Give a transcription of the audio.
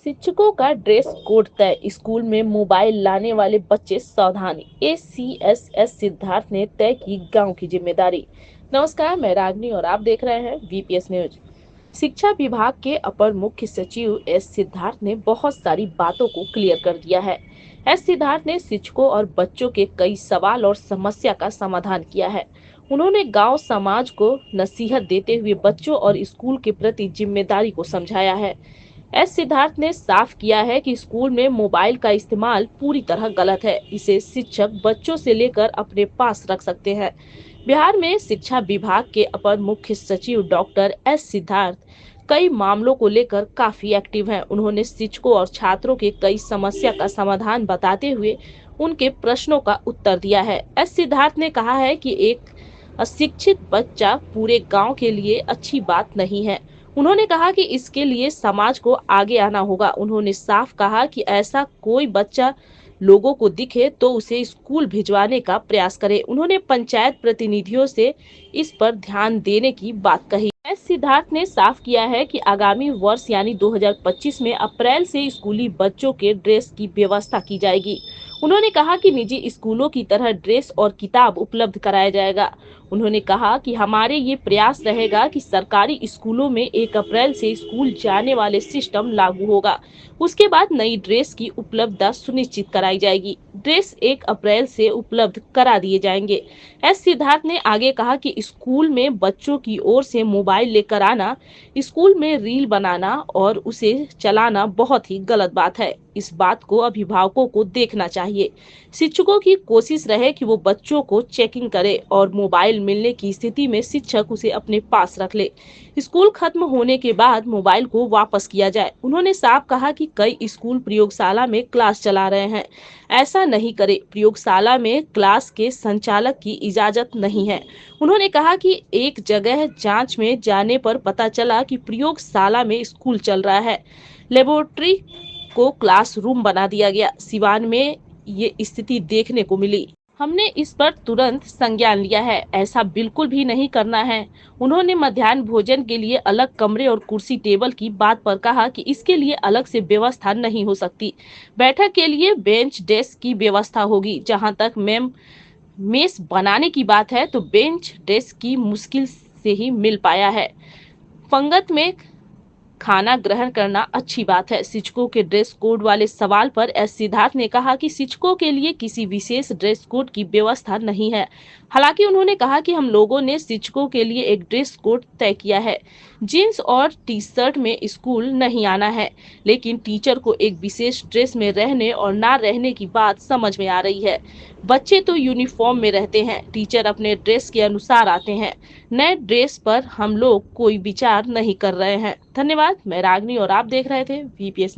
शिक्षकों का dress code तय, स्कूल में मोबाइल लाने वाले बच्चे सावधान। एसीएसएस सिद्धार्थ ने तय की गांव की जिम्मेदारी। नमस्कार, मैं रागनी और आप देख रहे हैं वीपीएस न्यूज। शिक्षा विभाग के अपर मुख्य सचिव एस सिद्धार्थ ने बहुत सारी बातों को क्लियर कर दिया है। एस सिद्धार्थ ने शिक्षकों और बच्चों के कई सवाल और समस्या का समाधान किया है। उन्होंने गांव समाज को नसीहत देते हुए बच्चों और स्कूल के प्रति जिम्मेदारी को समझाया है। एस सिद्धार्थ ने साफ किया है कि स्कूल में मोबाइल का इस्तेमाल पूरी तरह गलत है। इसे शिक्षक बच्चों से लेकर अपने पास रख सकते हैं। बिहार में शिक्षा विभाग के अपर मुख्य सचिव डॉक्टर एस सिद्धार्थ कई मामलों को लेकर काफी एक्टिव हैं। उन्होंने शिक्षकों और छात्रों के कई समस्या का समाधान बताते हुए उनके प्रश्नों का उत्तर दिया है। एस सिद्धार्थ ने कहा है कि एक अशिक्षित बच्चा पूरे गांव के लिए अच्छी बात नहीं है। उन्होंने कहा कि इसके लिए समाज को आगे आना होगा। उन्होंने साफ कहा कि ऐसा कोई बच्चा लोगों को दिखे तो उसे स्कूल भिजवाने का प्रयास करे। उन्होंने पंचायत प्रतिनिधियों से इस पर ध्यान देने की बात कही। एस सिद्धार्थ ने साफ किया है कि आगामी वर्ष यानी 2025 में अप्रैल से स्कूली बच्चों के ड्रेस की व्यवस्था की जाएगी। उन्होंने कहा कि निजी स्कूलों की तरह ड्रेस और किताब उपलब्ध कराया जाएगा। उन्होंने कहा कि हमारे ये प्रयास रहेगा कि सरकारी स्कूलों में 1 अप्रैल से स्कूल जाने वाले सिस्टम लागू होगा। उसके बाद नई ड्रेस की उपलब्धता सुनिश्चित कराई जाएगी। ड्रेस 1 अप्रैल से उपलब्ध करा दिए जाएंगे। एस सिद्धार्थ ने आगे कहा कि स्कूल में बच्चों की ओर से मोबाइल लेकर आना, स्कूल में रील बनाना और उसे चलाना बहुत ही गलत बात है। इस बात को अभिभावकों को देखना चाहिए। शिक्षकों की कोशिश रहे कि वो बच्चों को चेकिंग करे और मोबाइल मिलने की स्थिति में शिक्षक उसे अपने पास रख ले। स्कूल खत्म होने के बाद मोबाइल को वापस किया जाए। उन्होंने साफ कहा कि कई स्कूल प्रयोगशाला में क्लास चला रहे हैं। ऐसा नहीं करे। प्रयोगशाला में क्लास के संचालक की इजाजत नहीं है। उन्होंने कहा कि एक जगह जांच में जाने पर पता चला कि प्रयोगशाला में स्कूल चल रहा है। लेबोरेटरी को क्लासरूम बना दिया गया। सिवान में ये स्थिति देखने को मिली। हमने इस पर तुरंत संज्ञान लिया है। ऐसा बिल्कुल भी नहीं करना है। उन्होंने मध्याह्न भोजन के लिए अलग कमरे और कुर्सी टेबल की बात पर कहा कि इसके लिए अलग से व्यवस्था नहीं हो सकती। बैठक के लिए बेंच डेस्क की व्यवस्था होगी। जहां तक मेस बनाने की बात है तो बेंच डेस्क की मुश्किल से ही मिल पाया है। पंगत में खाना ग्रहण करना अच्छी बात है। शिक्षकों के ड्रेस कोड वाले सवाल पर एस सिद्धार्थ ने कहा कि शिक्षकों के लिए किसी विशेष ड्रेस कोड की व्यवस्था नहीं है। हालांकि उन्होंने कहा कि हम लोगों ने शिक्षकों के लिए एक ड्रेस कोड तय किया है। जींस और टी शर्ट में स्कूल नहीं आना है, लेकिन टीचर को एक विशेष ड्रेस में रहने और ना रहने की बात समझ में आ रही है। बच्चे तो यूनिफॉर्म में रहते हैं, टीचर अपने ड्रेस के अनुसार आते हैं। नए ड्रेस पर हम लोग कोई विचार नहीं कर रहे हैं। धन्यवाद। मैं रागनी और आप देख रहे थे वीपीएस।